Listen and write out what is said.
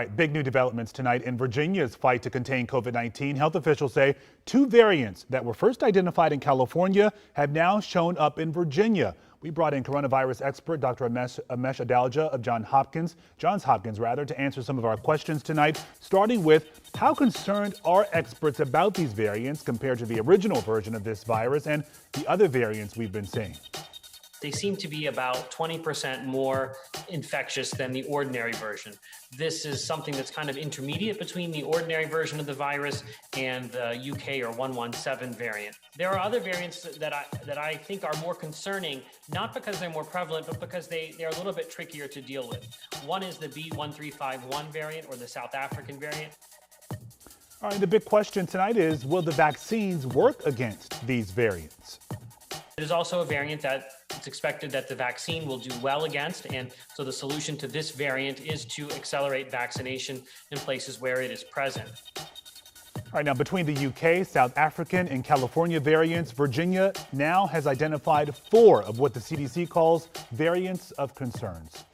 Right, big new developments tonight in Virginia's fight to contain COVID-19. Health officials say two variants that were first identified in California have now shown up in Virginia. We brought in coronavirus expert Dr. Amesh Adalja of Johns Hopkins, to answer some of our questions tonight, starting with how concerned are experts about these variants compared to the original version of this virus and the other variants we've been seeing? They seem to be about 20% more infectious than the ordinary version. This is something that's kind of intermediate between the ordinary version of the virus and the UK or 117 variant. There are other variants that I think are more concerning, not because they're more prevalent, but because they're a little bit trickier to deal with. One is the B1351 variant, or the South African variant. All right, the big question tonight is, will the vaccines work against these variants? It is also a variant that it's expected that the vaccine will do well against, and so the solution to this variant is to accelerate vaccination in places where it is present. All right, now between the UK, South African, and California variants, Virginia now has identified 4 of what the CDC calls variants of concerns.